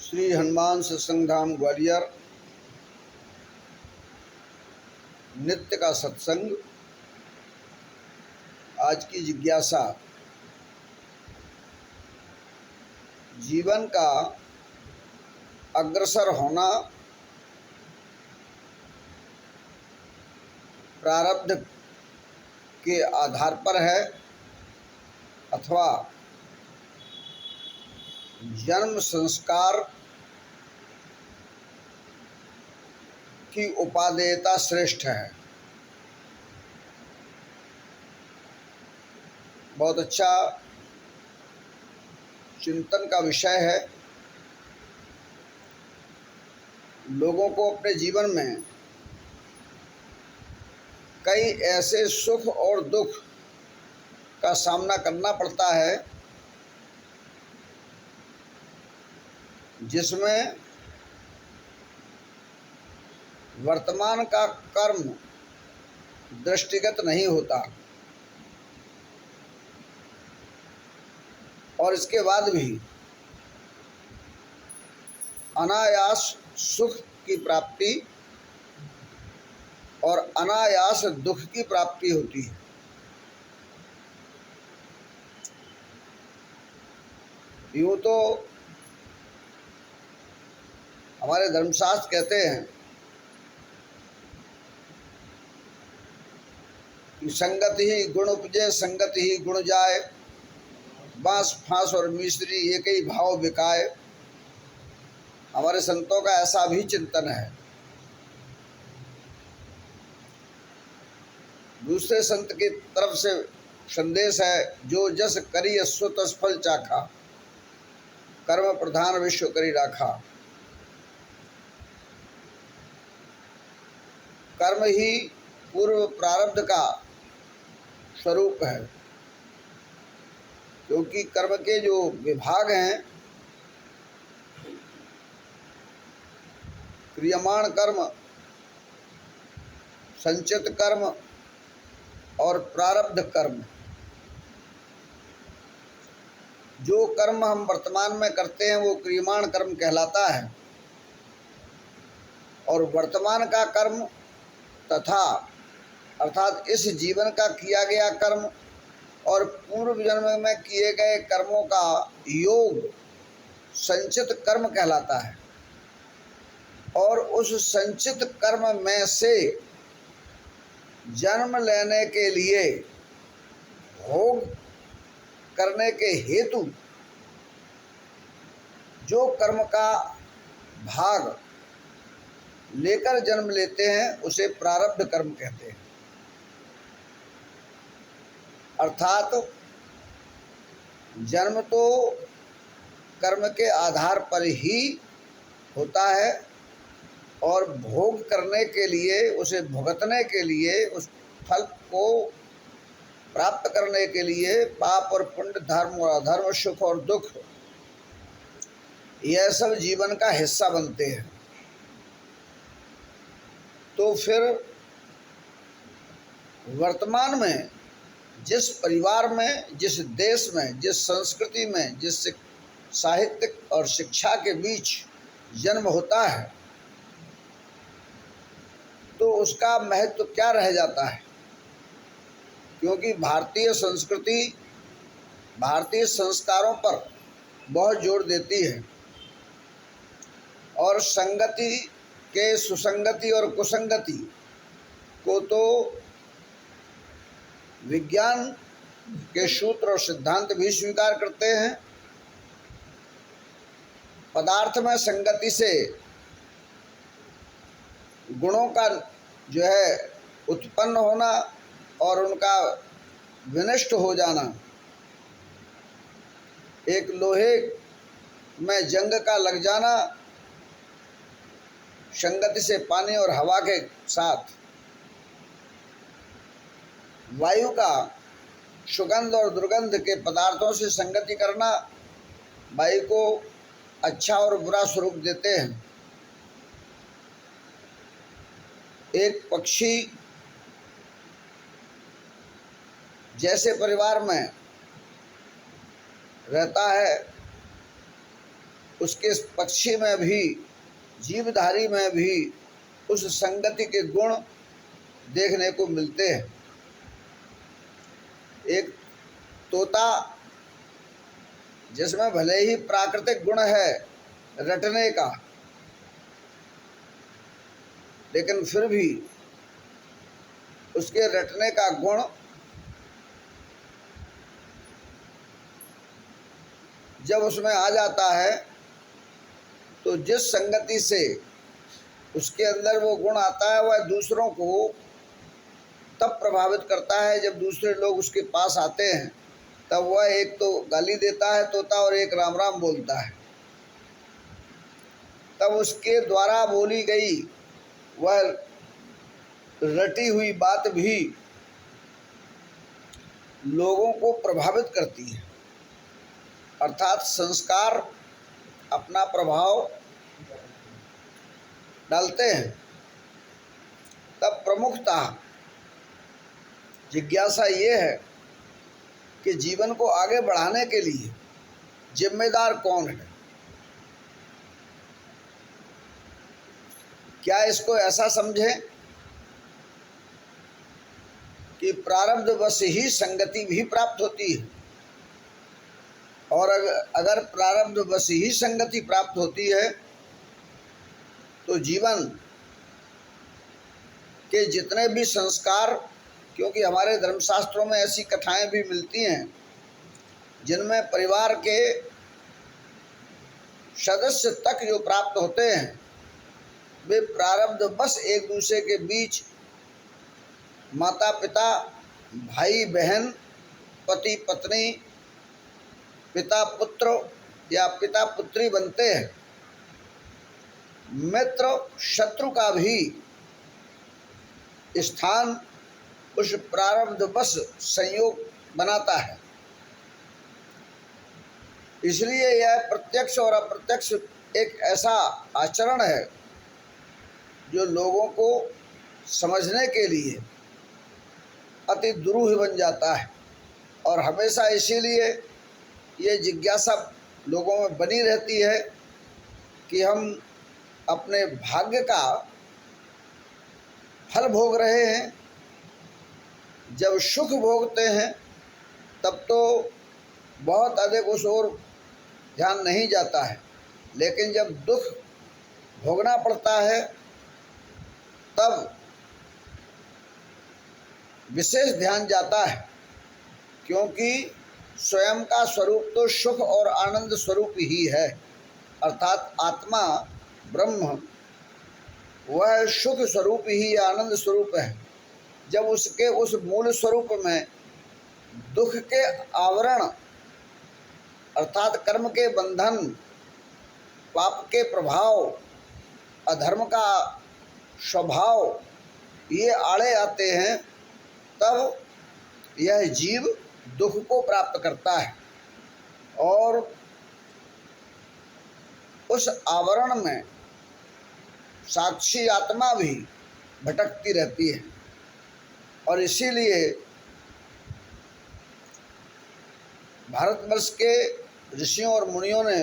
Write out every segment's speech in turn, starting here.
श्री हनुमान सत्संग धाम ग्वालियर नित्य का सत्संग। आज की जिज्ञासा, जीवन का अग्रसर होना प्रारब्ध के आधार पर है अथवा जन्म संस्कार की उपादेयता श्रेष्ठ है। बहुत अच्छा चिंतन का विषय है। लोगों को अपने जीवन में कई ऐसे सुख और दुख का सामना करना पड़ता है जिसमें वर्तमान का कर्म दृष्टिगत नहीं होता और इसके बाद भी अनायास सुख की प्राप्ति और अनायास दुख की प्राप्ति होती है। यूँ तो हमारे धर्मशास्त्र कहते हैं कि संगत ही गुण उपजे, संगत ही गुण जाए, बांस फांस और मिश्री एक ही भाव बिकाए। हमारे संतों का ऐसा भी चिंतन है। दूसरे संत की तरफ से संदेश है, जो जस करी सो तस फल चाखा, कर्म प्रधान विश्व करी राखा। कर्म ही पूर्व प्रारब्ध का स्वरूप है, क्योंकि कर्म के जो विभाग हैं, क्रियमाण कर्म, संचित कर्म और प्रारब्ध कर्म। जो कर्म हम वर्तमान में करते हैं वो क्रियमाण कर्म कहलाता है, और वर्तमान का कर्म तथा अर्थात इस जीवन का किया गया कर्म और पूर्व जन्म में किए गए कर्मों का योग संचित कर्म कहलाता है। और उस संचित कर्म में से जन्म लेने के लिए भोग करने के हेतु जो कर्म का भाग लेकर जन्म लेते हैं उसे प्रारब्ध कर्म कहते हैं। अर्थात जन्म तो कर्म के आधार पर ही होता है और भोग करने के लिए, उसे भुगतने के लिए, उस फल को प्राप्त करने के लिए पाप और पुण्य, धर्म और अधर्म, सुख और दुख, यह सब जीवन का हिस्सा बनते हैं। तो फिर वर्तमान में जिस परिवार में, जिस देश में, जिस संस्कृति में, जिस साहित्य और शिक्षा के बीच जन्म होता है, तो उसका महत्व क्या रह जाता है? क्योंकि भारतीय संस्कृति भारतीय संस्कारों पर बहुत जोर देती है और संगति के सुसंगति और कुसंगति को तो विज्ञान के सूत्र और सिद्धांत भी स्वीकार करते हैं। पदार्थ में संगति से गुणों का जो है उत्पन्न होना और उनका विनष्ट हो जाना, एक लोहे में जंग का लग जाना, संगति से पानी और हवा के साथ, वायु का सुगंध और दुर्गंध के पदार्थों से संगति करना वायु को अच्छा और बुरा स्वरूप देते हैं। एक पक्षी जैसे परिवार में रहता है उसके पक्षी में भी, जीवधारी में भी उस संगति के गुण देखने को मिलते हैं। एक तोता जिसमें भले ही प्राकृतिक गुण है रटने का, लेकिन फिर भी उसके रटने का गुण जब उसमें आ जाता है तो जिस संगति से उसके अंदर वो गुण आता है वह दूसरों को तब प्रभावित करता है जब दूसरे लोग उसके पास आते हैं, तब वह एक तो गाली देता है तोता और एक राम राम बोलता है। तब उसके द्वारा बोली गई वह रटी हुई बात भी लोगों को प्रभावित करती है, अर्थात संस्कार अपना प्रभाव डालते हैं। तब प्रमुखतः जिज्ञासा ये है कि जीवन को आगे बढ़ाने के लिए जिम्मेदार कौन है। क्या इसको ऐसा समझें कि प्रारब्धवश ही संगति भी प्राप्त होती है, और अगर प्रारब्धवश ही संगति प्राप्त होती है तो जीवन के जितने भी संस्कार, क्योंकि हमारे धर्मशास्त्रों में ऐसी कथाएं भी मिलती हैं जिनमें परिवार के सदस्य तक जो प्राप्त होते हैं वे प्रारब्धवश एक दूसरे के बीच माता पिता, भाई बहन, पति पत्नी, पिता पुत्र या पिता पुत्री बनते हैं। मित्र शत्रु का भी स्थान उस प्रारब्धवश संयोग बनाता है। इसलिए यह प्रत्यक्ष और अप्रत्यक्ष एक ऐसा आचरण है जो लोगों को समझने के लिए अति दुरूह बन जाता है, और हमेशा इसीलिए ये जिज्ञासा लोगों में बनी रहती है कि हम अपने भाग्य का फल भोग रहे हैं। जब सुख भोगते हैं तब तो बहुत अधिक उस ओर ध्यान नहीं जाता है, लेकिन जब दुख भोगना पड़ता है तब विशेष ध्यान जाता है, क्योंकि स्वयं का स्वरूप तो सुख और आनंद स्वरूप ही है, अर्थात आत्मा ब्रह्म वह सुख स्वरूप ही आनंद स्वरूप है। जब उसके उस मूल स्वरूप में दुख के आवरण अर्थात कर्म के बंधन, पाप के प्रभाव, अधर्म का स्वभाव ये आड़े आते हैं, तब यह जीव दुख को प्राप्त करता है और उस आवरण में साक्षी आत्मा भी भटकती रहती है। और इसीलिए भारतवर्ष के ऋषियों और मुनियों ने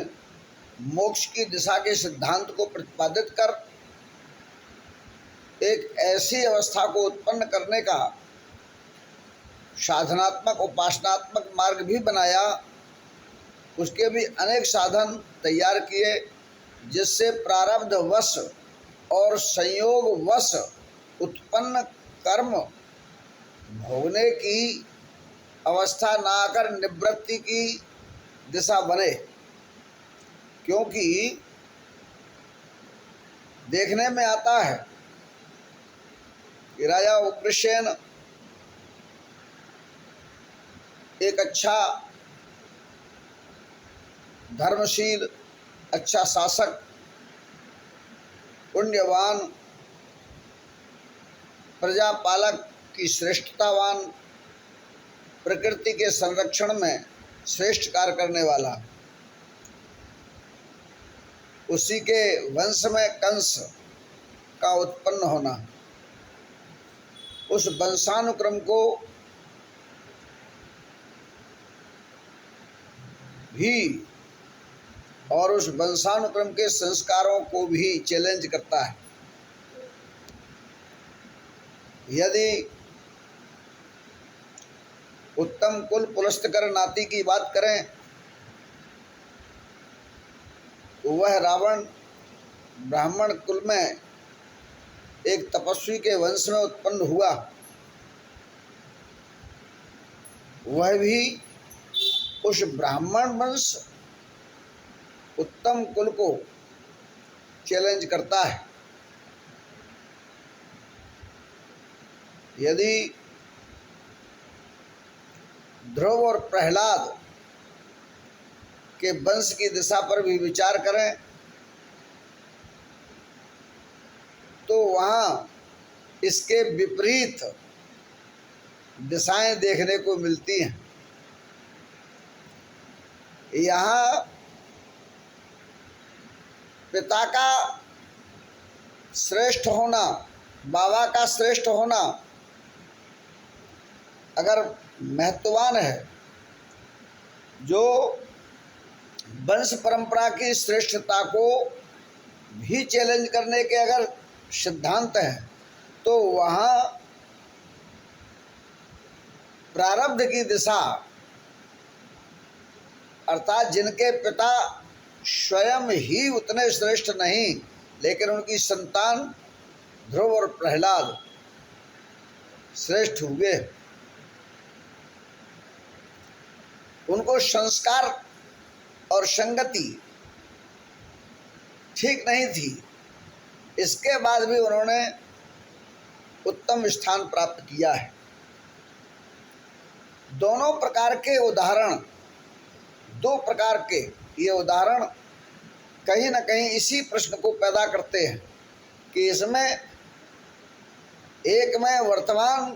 मोक्ष की दिशा के सिद्धांत को प्रतिपादित कर एक ऐसी अवस्था को उत्पन्न करने का साधनात्मक उपासनात्मक मार्ग भी बनाया, उसके भी अनेक साधन तैयार किए, जिससे प्रारब्धवश और संयोगवश उत्पन्न कर्म भोगने की अवस्था ना आकर निवृत्ति की दिशा बने। क्योंकि देखने में आता है कि राजा उग्रसेन एक अच्छा धर्मशील, अच्छा शासक, पुण्यवान, प्रजापालक की श्रेष्ठतावान, प्रकृति के संरक्षण में श्रेष्ठ कार्य करने वाला, उसी के वंश में कंस का उत्पन्न होना, उस वंशानुक्रम को भी और उस वंशानुक्रम के संस्कारों को भी चैलेंज करता है। यदि उत्तम कुल पुलस्त्य नाती की बात करें तो वह रावण ब्राह्मण कुल में एक तपस्वी के वंश में उत्पन्न हुआ। वह भी उस ब्राह्मण वंश उत्तम कुल को चैलेंज करता है। यदि ध्रुव और प्रहलाद के वंश की दिशा पर भी विचार करें तो वहाँ इसके विपरीत दिशाएं देखने को मिलती हैं। यहाँ पिता का श्रेष्ठ होना, बाबा का श्रेष्ठ होना अगर महत्ववान है, जो वंश परंपरा की श्रेष्ठता को भी चैलेंज करने के अगर सिद्धांत हैं, तो वहाँ प्रारब्ध की दिशा अर्थात जिनके पिता स्वयं ही उतने श्रेष्ठ नहीं लेकिन उनकी संतान ध्रुव और प्रहलाद श्रेष्ठ हुए, उनको संस्कार और संगति ठीक नहीं थी, इसके बाद भी उन्होंने उत्तम स्थान प्राप्त किया है। दोनों प्रकार के उदाहरण, दो प्रकार के ये उदाहरण कहीं न कहीं इसी प्रश्न को पैदा करते हैं कि इसमें एक में वर्तमान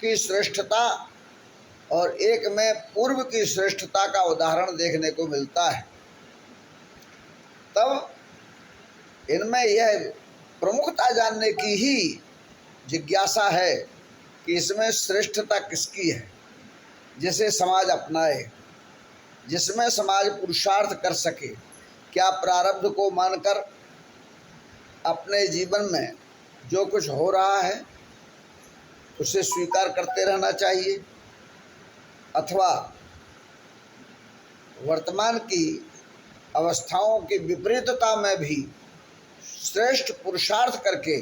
की श्रेष्ठता और एक में पूर्व की श्रेष्ठता का उदाहरण देखने को मिलता है। तब इनमें यह प्रमुखता जानने की ही जिज्ञासा है कि इसमें श्रेष्ठता किसकी है, जिसे समाज अपनाए, जिसमें समाज पुरुषार्थ कर सके। क्या प्रारब्ध को मानकर अपने जीवन में जो कुछ हो रहा है उसे स्वीकार करते रहना चाहिए, अथवा वर्तमान की अवस्थाओं की विपरीतता में भी श्रेष्ठ पुरुषार्थ करके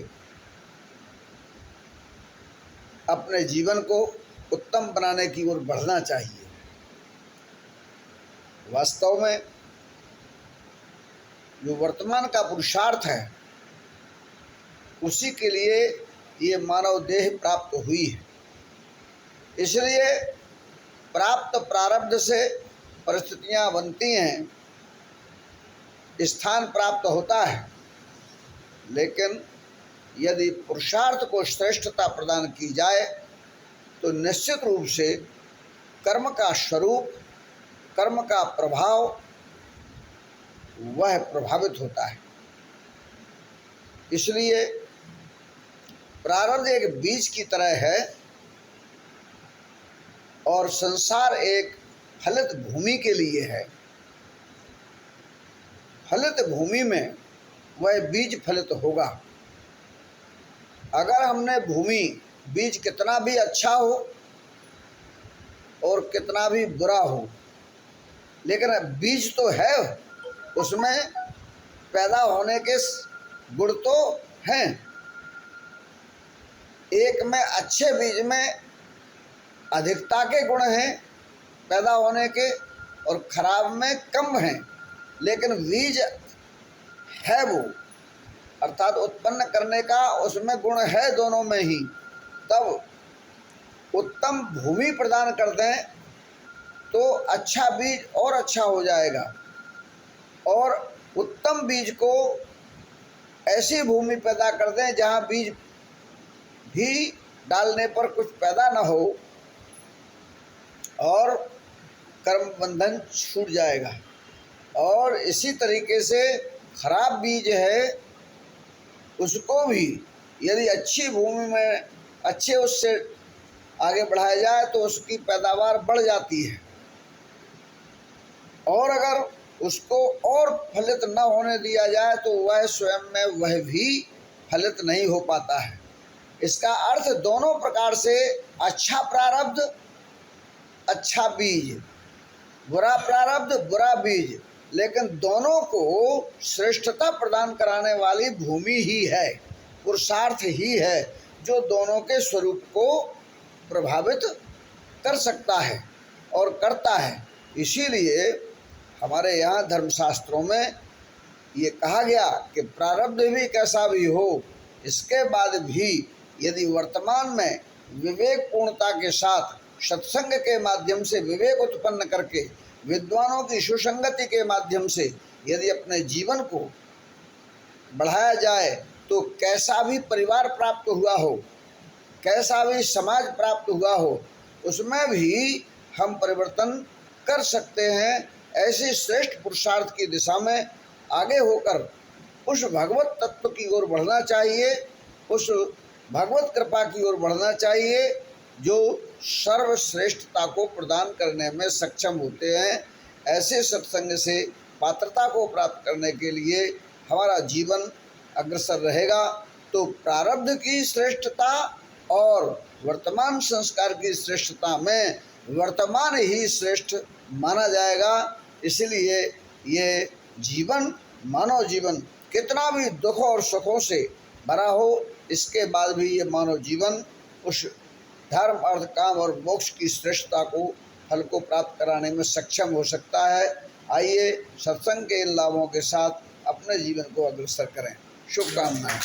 अपने जीवन को उत्तम बनाने की ओर बढ़ना चाहिए। वास्तव में जो वर्तमान का पुरुषार्थ है उसी के लिए ये मानव देह प्राप्त हुई है। इसलिए प्राप्त प्रारब्ध से परिस्थितियां बनती हैं, स्थान प्राप्त होता है, लेकिन यदि पुरुषार्थ को श्रेष्ठता प्रदान की जाए तो निश्चित रूप से कर्म का स्वरूप, कर्म का प्रभाव वह प्रभावित होता है। इसलिए प्रारब्ध एक बीज की तरह है और संसार एक फलित भूमि के लिए है। फलित भूमि में वह बीज फलित होगा। अगर हमने भूमि, बीज कितना भी अच्छा हो और कितना भी बुरा हो, लेकिन बीज तो है, उसमें पैदा होने के गुण तो हैं। एक में, अच्छे बीज में अधिकता के गुण हैं पैदा होने के और खराब में कम हैं, लेकिन बीज है वो, अर्थात उत्पन्न करने का उसमें गुण है दोनों में ही। तब उत्तम भूमि प्रदान कर दें तो अच्छा बीज और अच्छा हो जाएगा, और उत्तम बीज को ऐसी भूमि पैदा कर दें जहाँ बीज भी डालने पर कुछ पैदा न हो और कर्म बंधन छूट जाएगा। और इसी तरीके से खराब बीज है उसको भी यदि अच्छी भूमि में अच्छे उससे आगे बढ़ाया जाए तो उसकी पैदावार बढ़ जाती है। और अगर उसको और फलित न होने दिया जाए तो वह स्वयं में वह भी फलित नहीं हो पाता है। इसका अर्थ दोनों प्रकार से अच्छा प्रारब्ध अच्छा बीज, बुरा प्रारब्ध बुरा बीज, लेकिन दोनों को श्रेष्ठता प्रदान कराने वाली भूमि ही है, पुरुषार्थ ही है जो दोनों के स्वरूप को प्रभावित कर सकता है और करता है। इसीलिए हमारे यहाँ धर्मशास्त्रों में ये कहा गया कि प्रारब्ध भी कैसा भी हो, इसके बाद भी यदि वर्तमान में विवेक पूर्णता के साथ सत्संग के माध्यम से विवेक उत्पन्न करके विद्वानों की सुसंगति के माध्यम से यदि अपने जीवन को बढ़ाया जाए तो कैसा भी परिवार प्राप्त हुआ हो, कैसा भी समाज प्राप्त हुआ हो, उसमें भी हम परिवर्तन कर सकते हैं। ऐसे श्रेष्ठ पुरुषार्थ की दिशा में आगे होकर उस भगवत तत्व की ओर बढ़ना चाहिए, उस भगवत कृपा की ओर बढ़ना चाहिए जो सर्वश्रेष्ठता को प्रदान करने में सक्षम होते हैं। ऐसे सत्संग से पात्रता को प्राप्त करने के लिए हमारा जीवन अग्रसर रहेगा। तो प्रारब्ध की श्रेष्ठता और वर्तमान संस्कार की श्रेष्ठता में वर्तमान ही श्रेष्ठ माना जाएगा। इसलिए ये जीवन, मानव जीवन कितना भी दुख और सुखों से भरा हो, इसके बाद भी ये मानव जीवन उस धर्म अर्थ काम और मोक्ष की श्रेष्ठता को फल को प्राप्त कराने में सक्षम हो सकता है। आइए सत्संग के इन लाभों के साथ अपने जीवन को अग्रसर करें। शुभकामनाएं।